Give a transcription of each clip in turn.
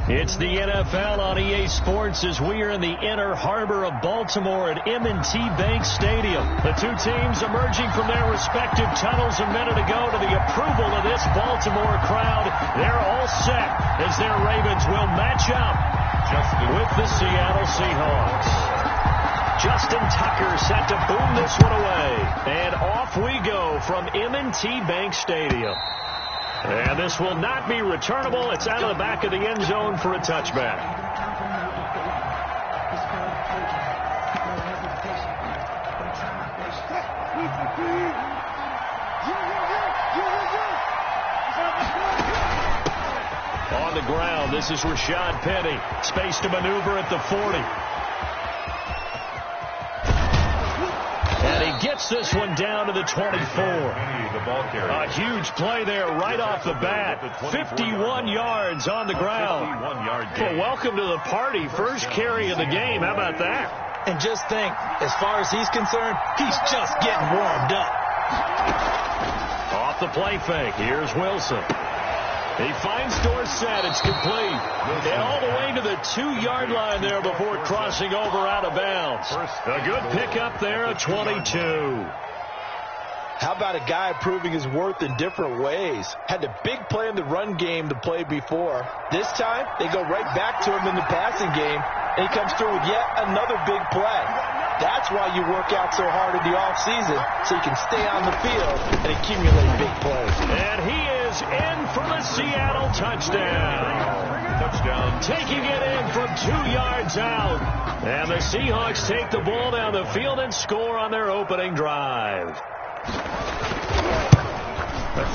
It's the NFL on EA Sports as we are in the inner harbor of Baltimore at M&T Bank Stadium. The two teams emerging from their respective tunnels a minute ago to the approval of this Baltimore crowd. They're all set as their Ravens will match up with the Seattle Seahawks. Justin Tucker set to boom this one away. And off we go from M&T Bank Stadium. And this will not be returnable. It's out of the back of the end zone for a touchback. On the ground, this is Rashad Penny. Space to maneuver at the 40. And he gets this one down to the 24. A huge play there right off the bat. 51 yards on the ground. Well, welcome to the party. First carry of the game. How about that? And just think, as far as he's concerned, he's just getting warmed up. Off the play fake. Here's Wilson. He finds Dorsett. It's complete. And all the way to the 2-yard line there before crossing over out of bounds. A good pickup there at 22. How about a guy proving his worth in different ways? Had a big play in the run game to play before. This time, they go right back to him in the passing game, and he comes through with yet another big play. That's why you work out so hard in the offseason, so you can stay on the field and accumulate big plays. And he is in for the Seattle touchdown. Taking it in from 2 yards out. And the Seahawks take the ball down the field and score on their opening drive.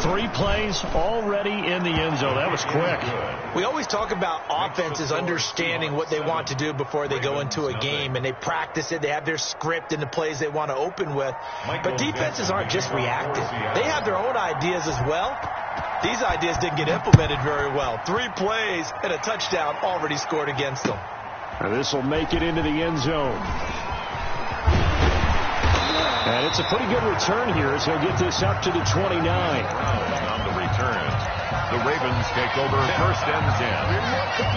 3 plays already in the end zone. That was quick. We always talk about offenses understanding what they want to do before they go into a game, and they practice it. They have their script and the plays they want to open with. But defenses aren't just reactive. They have their own ideas as well. These ideas didn't get implemented very well. 3 plays and a touchdown already scored against them. And this will make it into the end zone. And it's a pretty good return here as he'll get this up to the 29. On the return, the Ravens take over first and 10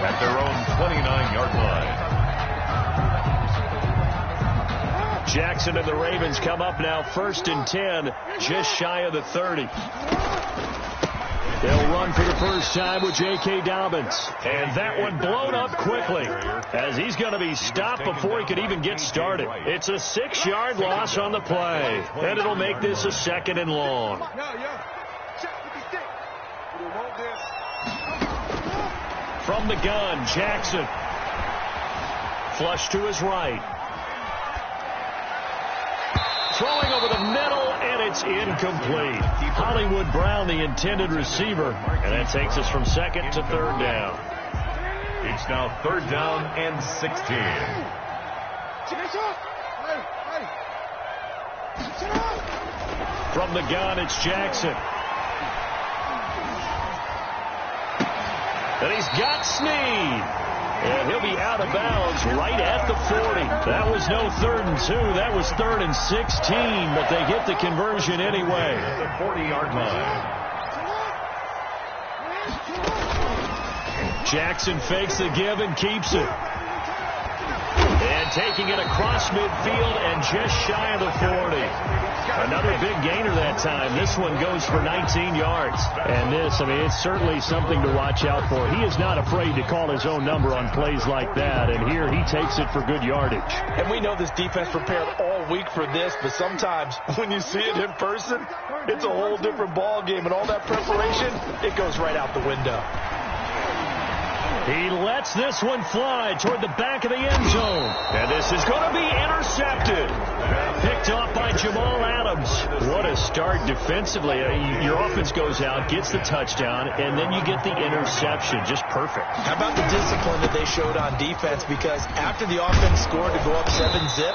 at their own 29-yard line. Jackson and the Ravens come up now first and 10, just shy of the 30. They'll run for the first time with J.K. Dobbins. And that one blown up quickly as he's going to be stopped before he could even get started. It's a 6-yard loss on the play. And it'll make this a 2nd and long. From the gun, Jackson. Flush to his right. Throwing over the middle, and it's incomplete. Hollywood Brown, the intended receiver. And that takes us from 2nd to 3rd down. It's now 3rd down and 16. From the gun, it's Jackson. And he's got Snead. And he'll be out of bounds right at the 40. That was no 3rd and 2. That was 3rd and 16. But they get the conversion anyway. The 40-yard line. Jackson fakes the give and keeps it. And taking it across midfield and just shy of the 40. Another big gainer that time. This one goes for 19 yards. And this, I mean, it's certainly something to watch out for. He is not afraid to call his own number on plays like that. And here he takes it for good yardage. And we know this defense prepared all week for this, but sometimes when you see it in person, it's a whole different ball game. And all that preparation, it goes right out the window. He lets this one fly toward the back of the end zone. And this is going to be intercepted. Picked off by Jamal Adams. What a start defensively. Your offense goes out, gets the touchdown, and then you get the interception. Just perfect. How about the discipline that they showed on defense? Because after the offense scored to go up 7-zip,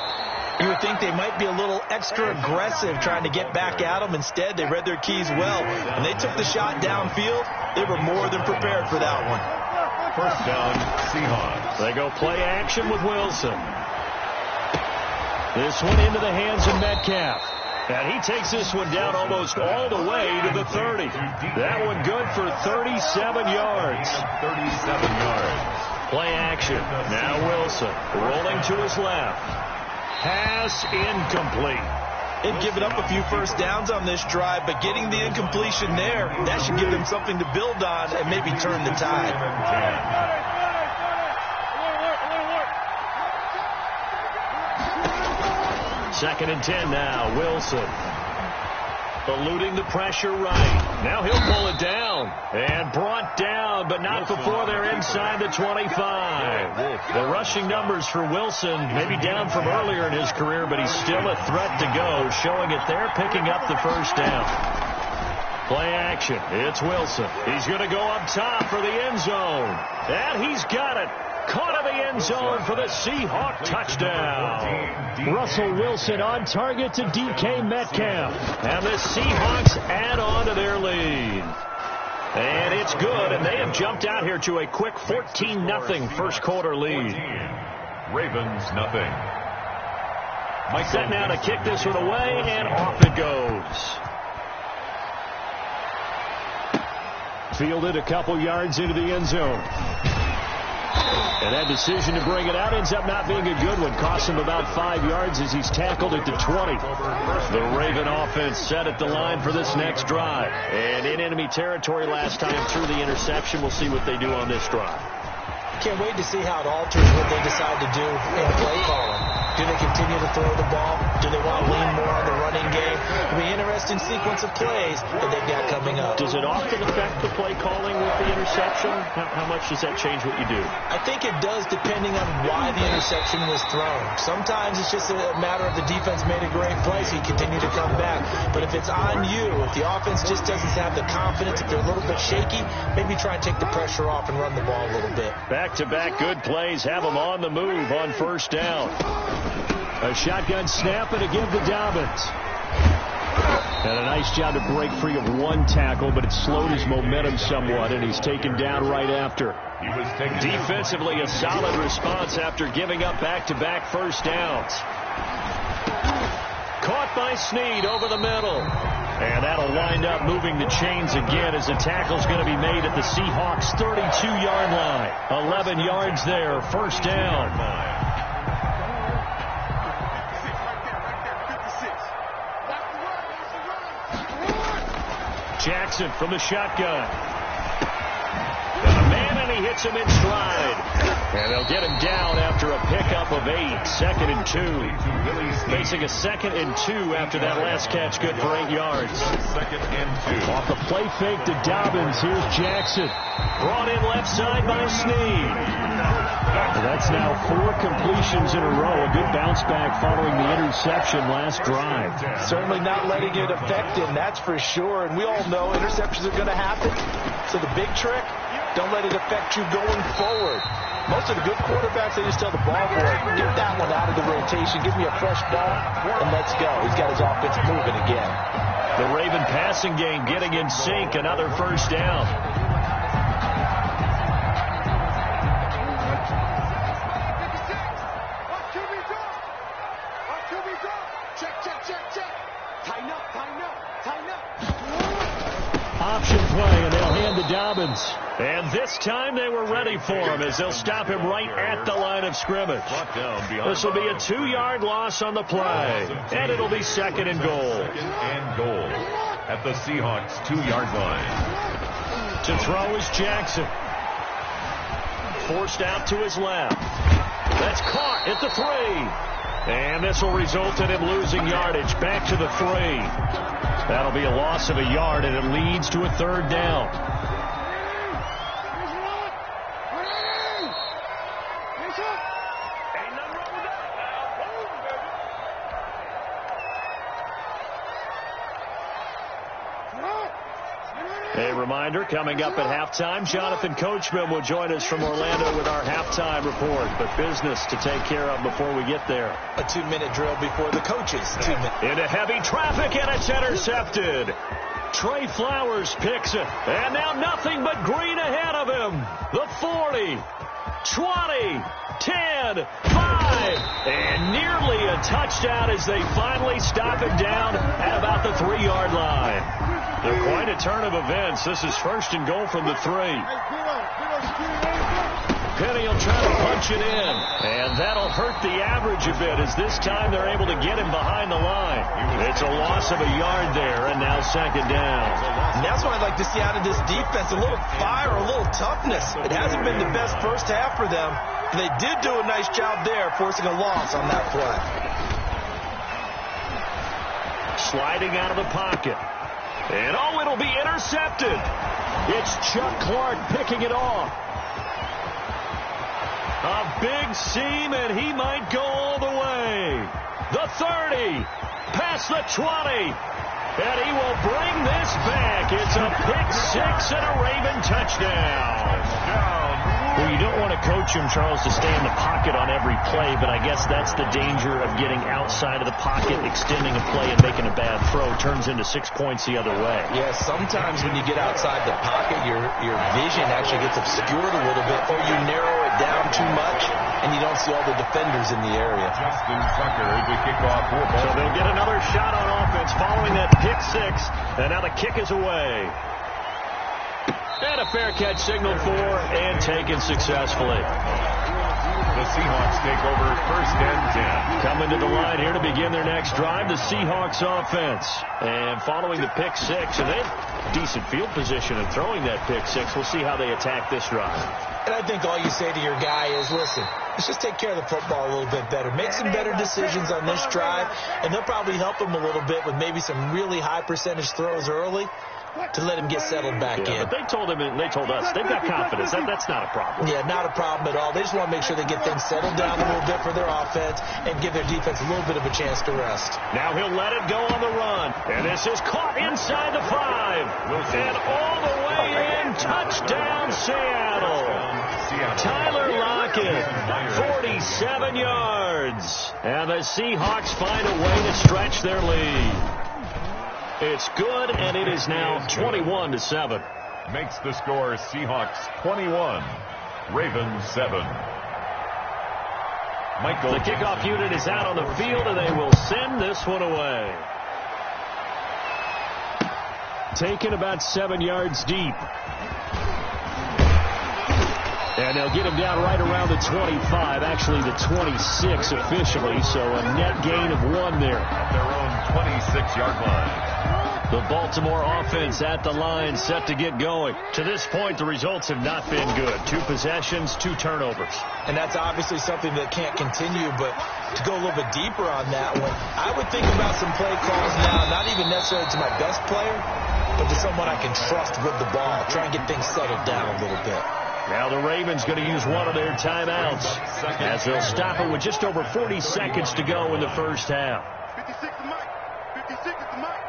you would think they might be a little extra aggressive trying to get back at them. Instead, they read their keys well. And they took the shot downfield. They were more than prepared for that one. First down, Seahawks. They go play action with Wilson. This one into the hands of Metcalf. And he takes this one down almost all the way to the 30. That one good for 37 yards. 37 yards. Play action. Now Wilson rolling to his left. Pass incomplete. They've given up a few first downs on this drive, but getting the incompletion there, that should give them something to build on and maybe turn the tide. 2nd and 10 now. Wilson eluding the pressure right. Now he'll pull it down. And brought down, but not before they're inside the 25. The rushing numbers for Wilson maybe down from earlier in his career, but he's still a threat to go, showing it there, picking up the first down. Play action. It's Wilson. He's going to go up top for the end zone. And he's got it. Caught in the end zone for the Seahawk touchdown. Russell Wilson on target to DK Metcalf. And the Seahawks add on to their lead. And it's good, and they have jumped out here to a quick 14-0 first quarter lead. Ravens nothing. Set now to kick this one away, and off it goes. Fielded a couple yards into the end zone. And that decision to bring it out ends up not being a good one. Cost him about 5 yards as he's tackled at the 20. The Raven offense set at the line for this next drive. And in enemy territory last time through the interception. We'll see what they do on this drive. Can't wait to see how it alters what they decide to do in play calling. Do they continue to throw the ball? Do they want to lean more on the running game? It'll be an interesting sequence of plays that they've got coming up. Does it often affect the play calling with the interception? How much does that change what you do? I think it does, depending on why the interception was thrown. Sometimes it's just a matter of the defense made a great play, so you continue to come back. But if it's on you, if the offense just doesn't have the confidence, if they're a little bit shaky, maybe try and take the pressure off and run the ball a little bit. Back-to-back good plays have them on the move on first down. A shotgun snap and a give to Dobbins. And a nice job to break free of one tackle, but it slowed his momentum somewhat, and he's taken down right after. Defensively, a solid response after giving up back-to-back first downs. Caught by Snead over the middle. And that'll wind up moving the chains again as the tackle's going to be made at the Seahawks' 32-yard line. 11 yards there, first down. Jackson from the shotgun. And a man, and he hits him in stride. And they'll get him down after a pickup of 8. 2nd and 2. Facing a 2nd and 2 after that last catch, good for 8 yards. 2nd and 2. Off the play fake to Dobbins. Here's Jackson. Brought in left side by Snead. That's now 4 completions in a row. A good bounce back following the interception last drive. Certainly not letting it affect him, that's for sure. And we all know interceptions are going to happen. So the big trick, don't let it affect you going forward. Most of the good quarterbacks, they just tell the ball boy, get that one out of the rotation, give me a fresh ball, and let's go. He's got his offense moving again. The Raven passing game getting in sync, another first down. Option play, and they'll hand to Dobbins. And this time they were ready for him as they'll stop him right at the line of scrimmage. This will be a 2-yard loss on the play, and it'll be 2nd and goal. 2nd and goal at the Seahawks' 2-yard line. To throw is Jackson. Forced out to his left. That's caught at the 3. And this will result in him losing yardage back to the 3. That'll be a loss of a yard, and it leads to a 3rd down. A reminder, coming up at halftime, Jonathan Coachman will join us from Orlando with our halftime report. But business to take care of before we get there. A 2-minute drill before the coaches. 2 minutes. Into heavy traffic, and it's intercepted. Trey Flowers picks it. And now nothing but green ahead of him. The 40, 20, 10, 5. And nearly a touchdown as they finally stop him down at about the 3-yard line. They're quite a turn of events. This is 1st and goal from the 3. Penny will try to punch it in, and that'll hurt the average a bit as this time they're able to get him behind the line. It's a loss of a yard there, and now 2nd down. And that's what I'd like to see out of this defense, a little fire, a little toughness. It hasn't been the best first half for them, but they did do a nice job there, forcing a loss on that play. Sliding out of the pocket. And, it'll be intercepted. It's Chuck Clark picking it off. A big seam, and he might go all the way. The 30, past the 20, and he will bring this back. It's a pick-6 and a Raven touchdown. Well, you don't want to coach him, Charles, to stay in the pocket on every play, but I guess that's the danger of getting outside of the pocket, extending a play, and making a bad throw. Turns into 6 points the other way. Yeah, sometimes when you get outside the pocket, your vision actually gets obscured a little bit, or you narrow it down too much, and you don't see all the defenders in the area. Justin Tucker as we kick off for ball. So they'll get another shot on offense following that pick-6, and now the kick is away. And a fair catch signaled for and taken successfully. The Seahawks take over 1st and 10. Coming to the line here to begin their next drive, the Seahawks offense. And following the pick-6, and they have decent field position in throwing that pick-6. We'll see how they attack this drive. And I think all you say to your guy is, listen, let's just take care of the football a little bit better. Make some better decisions on this drive, and they'll probably help him a little bit with maybe some really high percentage throws early to let him get settled back in. But they told him, and they told us, they've got confidence. That's not a problem. Yeah, not a problem at all. They just want to make sure they get things settled down a little bit for their offense and give their defense a little bit of a chance to rest. Now he'll let it go on the run. And this is caught inside the 5. And all the way in, touchdown Seattle. Tyler Lockett, 47 yards. And the Seahawks find a way to stretch their lead. It's good, and it is now 21-7. Makes the score Seahawks 21, Ravens 7. Michael. The kickoff unit is out on the field, and they will send this one away. Taken about 7 yards deep. And they'll get him down right around the 25, actually the 26 officially, so a net gain of 1 there. At their own 26-yard line. The Baltimore offense at the line, set to get going. To this point, the results have not been good. 2 possessions, 2 turnovers. And that's obviously something that can't continue, but to go a little bit deeper on that one, I would think about some play calls now, not even necessarily to my best player, but to someone I can trust with the ball. Try and get things settled down a little bit. Now the Ravens going to use one of their timeouts as they'll stop it with just over 40 seconds to go in the first half. 56 to Mike. 56 to Mike.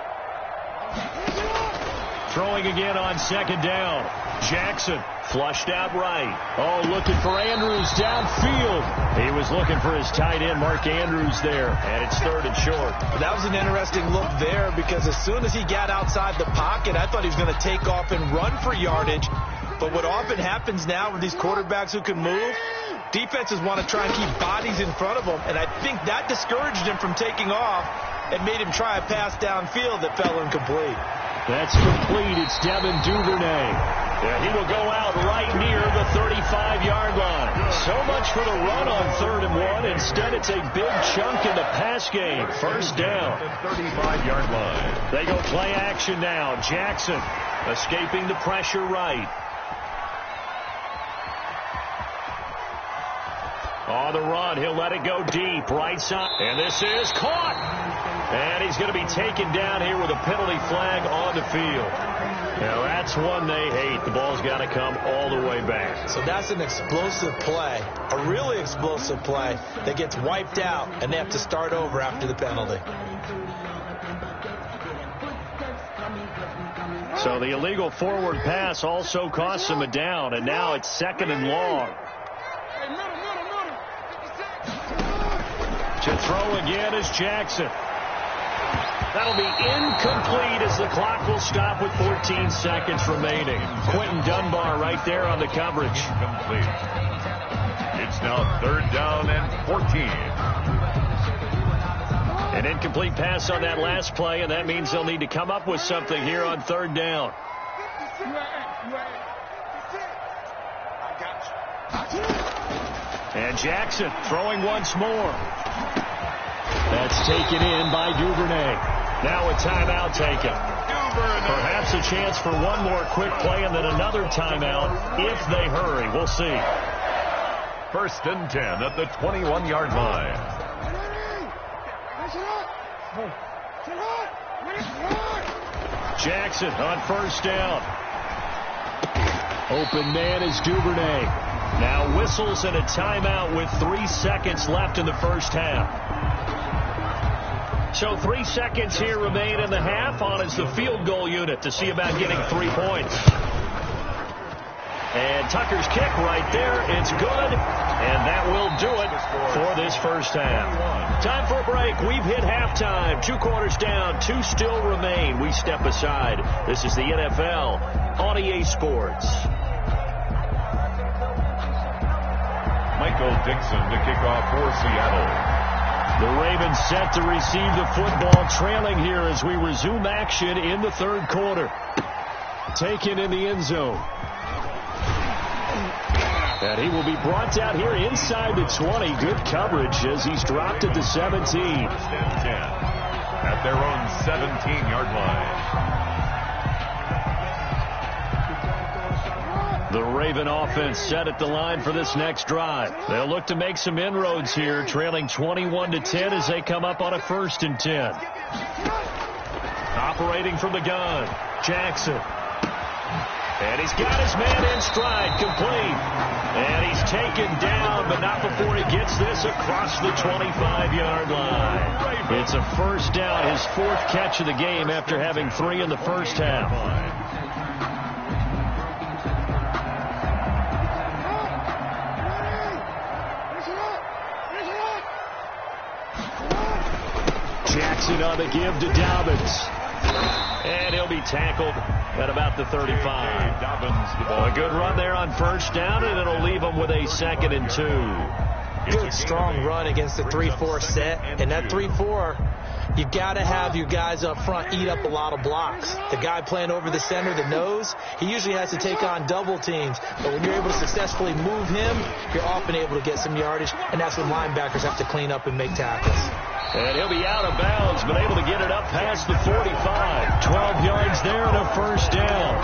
Throwing again on 2nd down. Jackson flushed out right. Oh, looking for Andrews downfield. He was looking for his tight end, Mark Andrews, there. And it's 3rd and short. That was an interesting look there because as soon as he got outside the pocket, I thought he was going to take off and run for yardage. But what often happens now with these quarterbacks who can move, defenses want to try and keep bodies in front of them. And I think that discouraged him from taking off and made him try a pass downfield that fell incomplete. That's complete. It's Devin Duvernay. And he will go out right near the 35-yard line. So much for the run on 3rd and 1. Instead, it's a big chunk in the pass game. 1st down. 35-yard line. They go play action now. Jackson escaping the pressure right. On the run, he'll let it go deep, right side. And this is caught. And he's going to be taken down here with a penalty flag on the field. Now, that's one they hate. The ball's got to come all the way back. So that's an explosive play, a really explosive play that gets wiped out, and they have to start over after the penalty. So the illegal forward pass also costs him a down, and now it's 2nd and long. To throw again is Jackson. That'll be incomplete as the clock will stop with 14 seconds remaining. Quentin Dunbar right there on the coverage. Incomplete. It It's now 3rd down and 14. An incomplete pass on that last play, and that means they'll need to come up with something here on 3rd down. And Jackson throwing once more. That's taken in by Duvernay. Now a timeout taken. Perhaps a chance for one more quick play and then another timeout if they hurry. We'll see. 1st and 10 at the 21-yard line. Jackson on 1st down. Open man is Duvernay. Now whistles and a timeout with 3 seconds left in the first half. So 3 seconds here remain in the half. On is the field goal unit to see about getting 3 points. And Tucker's kick right there. It's good. And that will do it for this first half. Time for a break. We've hit halftime. 2 quarters down. 2 still remain. We step aside. This is the NFL on EA Sports. Michael Dixon to kick off for Seattle. The Ravens set to receive the football, trailing here as we resume action in the 3rd quarter. Taken in the end zone. And he will be brought down here inside the 20. Good coverage as he's dropped at the 17. 1st and 10 at their own 17-yard line. The Raven offense set at the line for this next drive. They'll look to make some inroads here, trailing 21-10 as they come up on a 1st and 10. Operating from the gun, Jackson. And he's got his man in stride, complete. And he's taken down, but not before he gets this across the 25-yard line. It's a 1st down, his 4th catch of the game after having 3 in the first half. Jackson on the give to Dobbins. And he'll be tackled at about the 35. A good run there on 1st down, and it'll leave him with a 2nd and 2. Good, strong run against the 3-4 set. And that 3-4, you got to have your guys up front eat up a lot of blocks. The guy playing over the center, the nose, he usually has to take on double teams. But when you're able to successfully move him, you're often able to get some yardage, and that's when linebackers have to clean up and make tackles. And he'll be out of bounds, but able to get it up past the 45. 12 yards there and a 1st down.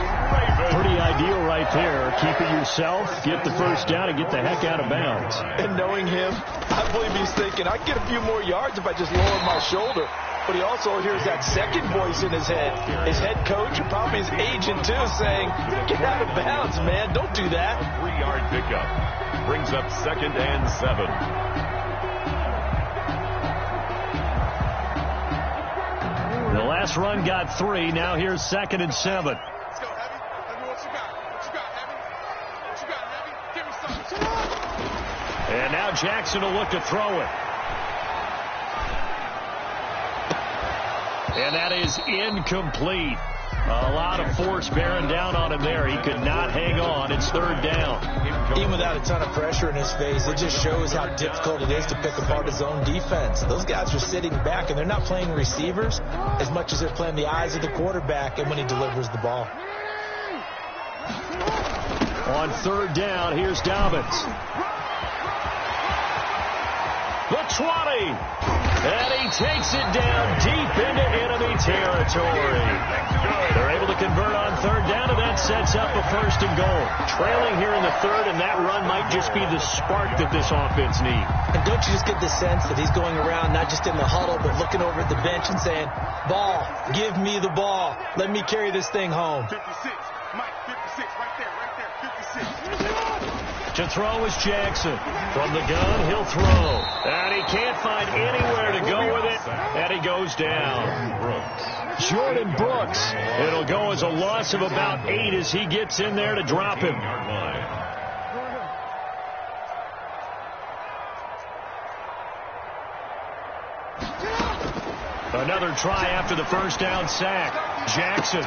Pretty ideal right there. Keep it yourself, get the 1st down, and get the heck out of bounds. And knowing him, I believe he's thinking, I get a few more yards if I just lower my shoulder. But he also hears that second voice in his head. His head coach and probably his agent, too, saying, get out of bounds, man. Don't do that. 3-yard pickup. Brings up 2nd and 7. The last run got 3. Now here's 2nd and 7. Let's go, Heavy. Let me what you got. What you got, Heavy? What you got, Heavy? Give me something. And now Jackson will look to throw it. And that is incomplete. A lot of force bearing down on him there. He could not hang on. It's 3rd down. Even without a ton of pressure in his face, it just shows how difficult it is to pick apart his own defense. Those guys are sitting back, and they're not playing receivers as much as they're playing the eyes of the quarterback and when he delivers the ball. On 3rd down, here's Dobbins. The 20. And he takes it down deep into enemy territory. They're able to convert on 3rd down, and that sets up a 1st and goal. Trailing here in the 3rd, and that run might just be the spark that this offense needs. And don't you just get the sense that he's going around not just in the huddle, but looking over at the bench and saying, ball, give me the ball. Let me carry this thing home. 56. Mike, 56. Right there. 56. To throw is Jackson. From the gun, he'll throw. And he can't find anywhere to go with it. And he goes down. Jordan Brooks. It'll go as a loss of about 8 as he gets in there to drop him. Another try after the 1st down sack. Jackson.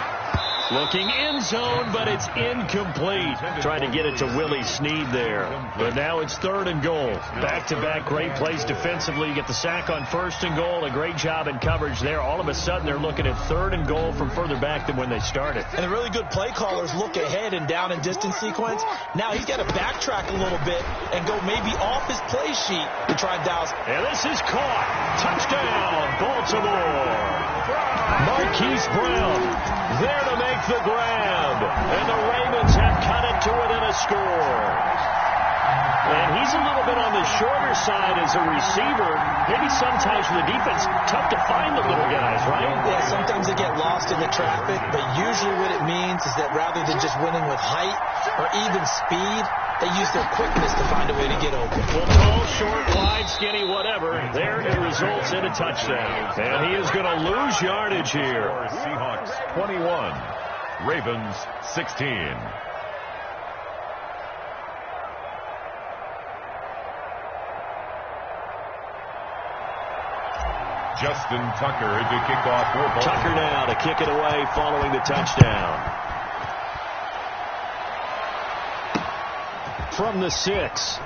Looking end zone, but it's incomplete. Trying to get it to Willie Snead there. But now it's 3rd and goal. Back-to-back great plays defensively. You get the sack on 1st and goal. A great job in coverage there. All of a sudden, they're looking at 3rd and goal from further back than when they started. And the really good play callers look ahead and down and distance sequence. Now he's got to backtrack a little bit and go maybe off his play sheet to try and douse. And this is caught. Touchdown, Baltimore. Marquise Brown there to make the grab. And the Ravens have cut it to within a score. And he's a little bit on the shorter side as a receiver. Maybe sometimes for the defense, tough to find the little guys, right? Yeah, sometimes they get lost in the traffic, but usually what it means is that rather than just winning with height or even speed, they use their quickness to find a way to get open. Well, tall, short, wide, skinny, whatever. There it results in a touchdown. And he is going to lose yardage here. Seahawks 21, Ravens 16. Justin Tucker to kick off for Baltimore. Tucker now to kick it away following the touchdown. From the 6.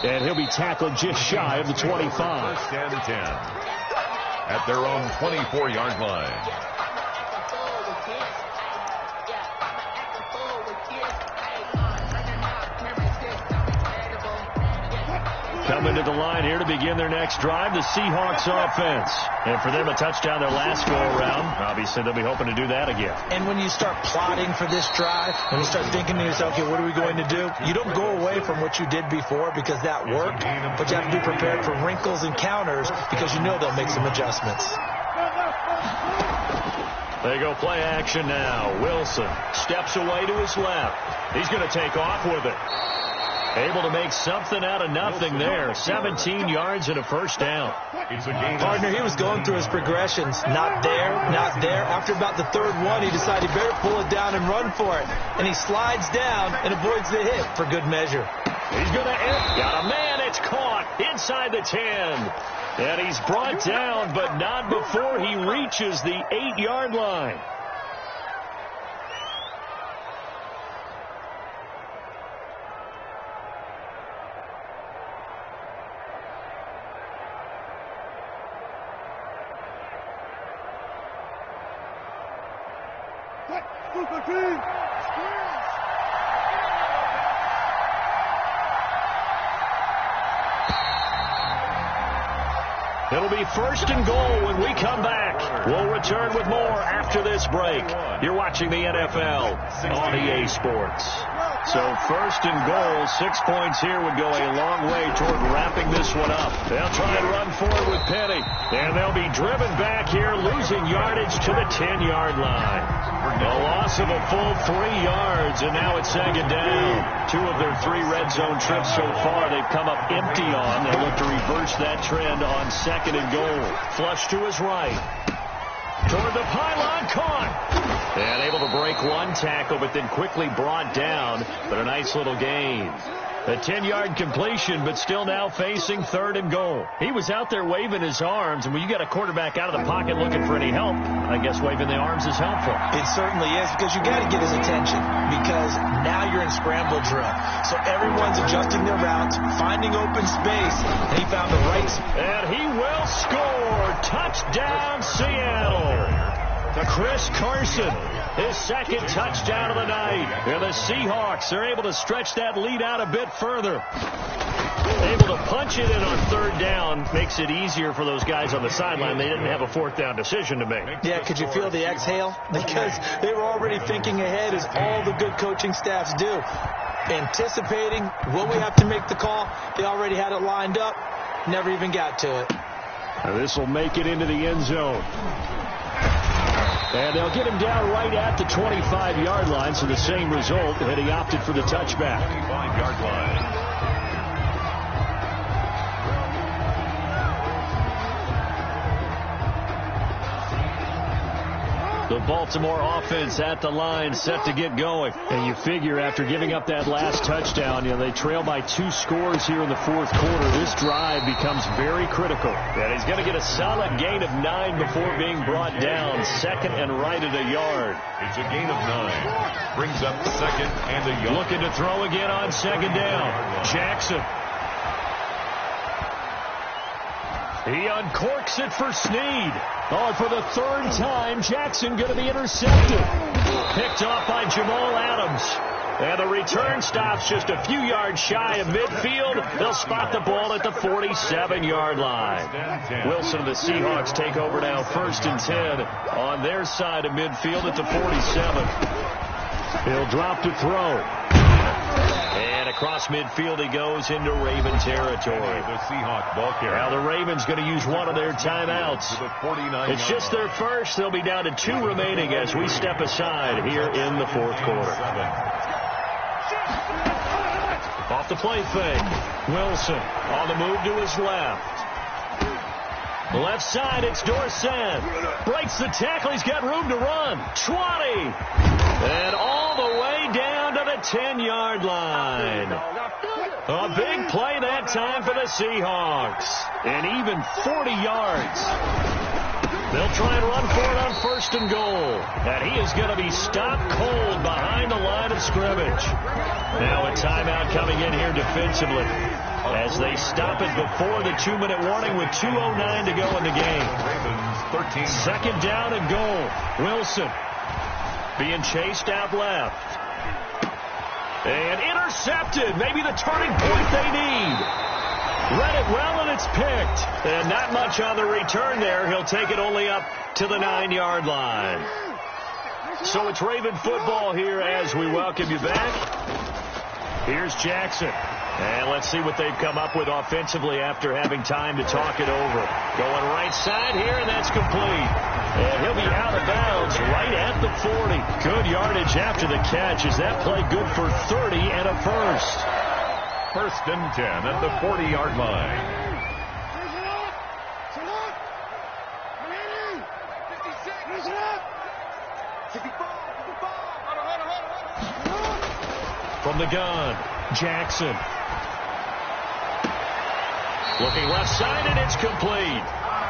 And he'll be tackled just shy of the 25. 1st and 10 at their own 24-yard line. Coming to the line here to begin their next drive, the Seahawks offense. And for them, a touchdown their last go-around. Obviously, they'll be hoping to do that again. And when you start plotting for this drive, when you start thinking to yourself, okay, what are we going to do? You don't go away from what you did before because that worked, but you have to be prepared for wrinkles and counters because you know they'll make some adjustments. They go play action now. Wilson steps away to his left. He's going to take off with it. Able to make something out of nothing there. 17 yards and a 1st down. Partner, he was going through his progressions. Not there, not there. After about the 3rd one, he decided he better pull it down and run for it. And he slides down and avoids the hit for good measure. He's going to hit. Got a man. It's caught inside the 10. And he's brought down, but not before he reaches the 8-yard line. It'll be 1st and goal when we come back. We'll return with more after this break. You're watching the NFL on EA Sports. So 1st and goal, 6 points here would go a long way toward wrapping this one up. They'll try and run forward with Penny. And they'll be driven back here, losing yardage to the 10-yard line. A loss of a full 3 yards, and now it's 2nd down. 2 of their 3 red zone trips so far they've come up empty on. They'll look to reverse that trend on 2nd and goal. Flush to his right. Toward the pylon, caught. And able to break one tackle, but then quickly brought down. But a nice little gain. A 10-yard completion, but still now facing 3rd and goal. He was out there waving his arms, and when you got a quarterback out of the pocket looking for any help, I guess waving the arms is helpful. It certainly is, because you got to get his attention, because now you're in scramble drill. So everyone's adjusting their routes, finding open space, and he found the right. And he will score. Touchdown, Seattle. Chris Carson, his 2nd touchdown of the night. And the Seahawks are able to stretch that lead out a bit further. Able to punch it in on 3rd down makes it easier for those guys on the sideline. They didn't have a 4th down decision to make. Yeah, could you feel the exhale? Because they were already thinking ahead, as all the good coaching staffs do. Anticipating, will we have to make the call? They already had it lined up. Never even got to it. This will make it into the end zone. And they'll get him down right at the 25-yard line, so the same result, and he opted for the touchback. 25-yard line. The Baltimore offense at the line, set to get going. And you figure after giving up that last touchdown, they trail by 2 scores here in the fourth quarter. This drive becomes very critical. And he's going to get a solid gain of 9 before being brought down. Second and right at a yard. It's a gain of 9. Brings up second and a yard. Looking to throw again on second down. Jackson. He uncorks it for Snead. Oh, for the 3rd time, Jackson going to be intercepted. Picked off by Jamal Adams. And the return stops just a few yards shy of midfield. They'll spot the ball at the 47-yard line. Wilson and the Seahawks take over now, 1st and 10 on their side of midfield at the 47. He'll drop to throw. And across midfield he goes into Raven territory. The Seahawks ball carrier. Now the Ravens going to use one of their timeouts. It's just their first. They'll be down to 2 remaining as we step aside here in the fourth quarter. Off the play fake. Wilson on the move to his left. Left side, it's Dorsett. Breaks the tackle. He's got room to run. 20. And all the way down to the 10-yard line. A big play that time for the Seahawks. And even 40 yards. They'll try and run for it on 1st and goal. And he is going to be stopped cold behind the line of scrimmage. Now a timeout coming in here defensively as they stop it before the 2-minute warning with 2:09 to go in the game. 2nd down and goal. Wilson being chased out left. And intercepted. Maybe the turning point they need. Read it well, and it's picked. And not much on the return there. He'll take it only up to the 9-yard line. So it's Raven football here as we welcome you back. Here's Jackson. And let's see what they've come up with offensively after having time to talk it over. Going right side here, and that's complete. And he'll be out of bounds right at the 40. Good yardage after the catch. Is that play good for 30 and a first? 1st and 10 at the 40-yard line. From the gun, Jackson. Looking left side, and it's complete.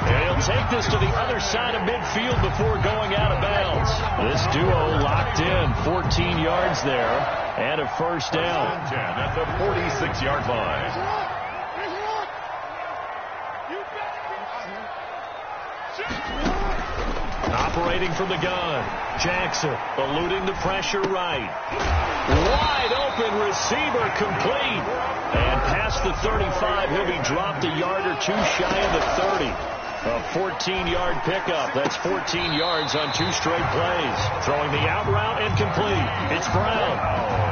And he'll take this to the other side of midfield before going out of bounds. This duo locked in, 14 yards there, and a first down. 10 at the 46-yard line. Operating from the gun, Jackson eluding the pressure right. Wide open receiver complete. And past the 35, he'll be dropped a yard or 2 shy of the 30. A 14-yard pickup. That's 14 yards on 2 straight plays. Throwing the out route and complete. It's Brown.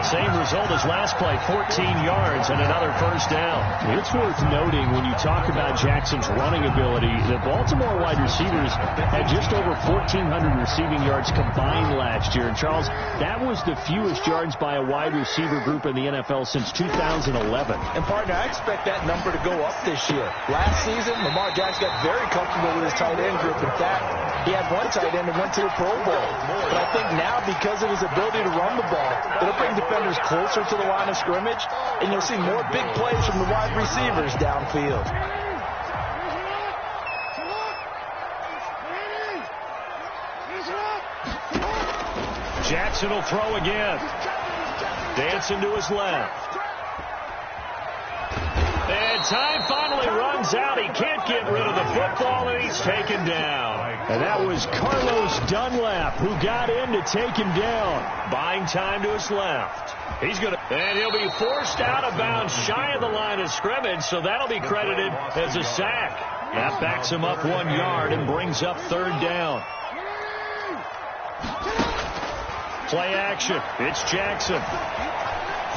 Same result as last play, 14 yards and another first down. It's worth noting when you talk about Jackson's running ability, the Baltimore wide receivers had just over 1,400 receiving yards combined last year. And Charles, that was the fewest yards by a wide receiver group in the NFL since 2011. And partner, I expect that number to go up this year. Last season, Lamar Jackson got very comfortable with his tight end group. In fact, he had one tight end that went to the Pro Bowl. But I think now, because of his ability to run the ball, it'll bring defenders closer to the line of scrimmage, and you'll see more big plays from the wide receivers downfield. Jackson will throw again. Dancing to his left. And time finally runs out. He can't get rid of the football, and he's taken down. And that was Carlos Dunlap who got in to take him down. Buying time to his left. And he'll be forced out of bounds shy of the line of scrimmage, so that'll be credited as a sack. That backs him up 1 yard and brings up 3rd down. Play action. It's Jackson.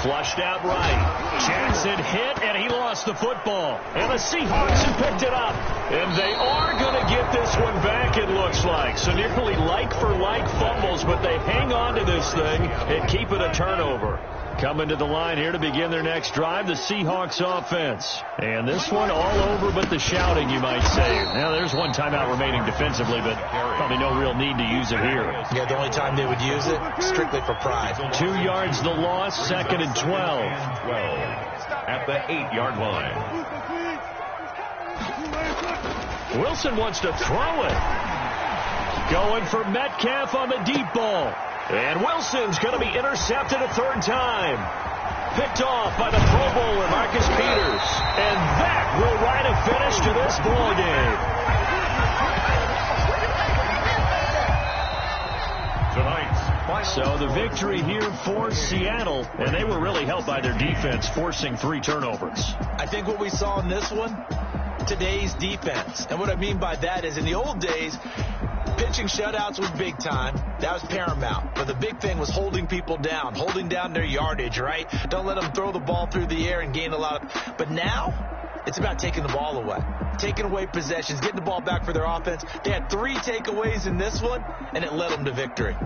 Flushed out right. Jackson hit, and he lost the football. And the Seahawks have picked it up. And they are going to get this one back, it looks like. So nearly like-for-like fumbles, but they hang on to this thing and keep it a turnover. Coming to the line here to begin their next drive, the Seahawks offense. And this one all over but the shouting, you might say. Now, there's one timeout remaining defensively, but probably no real need to use it here. Yeah, the only time they would use it, strictly for pride. 2 yards the loss, 2nd and 12. At the 8-yard line. Wilson wants to throw it. Going for Metcalf on the deep ball. And Wilson's going to be intercepted a 3rd time. Picked off by the Pro Bowler, Marcus Peters. And that will write a finish to this ball game. So the victory here for Seattle, and they were really helped by their defense, forcing 3 turnovers. I think what we saw in this one, today's defense. And what I mean by that is in the old days, pitching shutouts was big time. That was paramount. But the big thing was holding people down, holding down their yardage, right? Don't let them throw the ball through the air and gain a lot of... But now, it's about taking the ball away. Taking away possessions, getting the ball back for their offense. They had 3 takeaways in this one, and it led them to victory.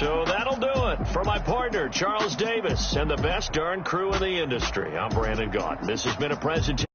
So that'll do it for my partner, Charles Davis, and the best darn crew in the industry. I'm Brandon Gaunt. This has been a presentation.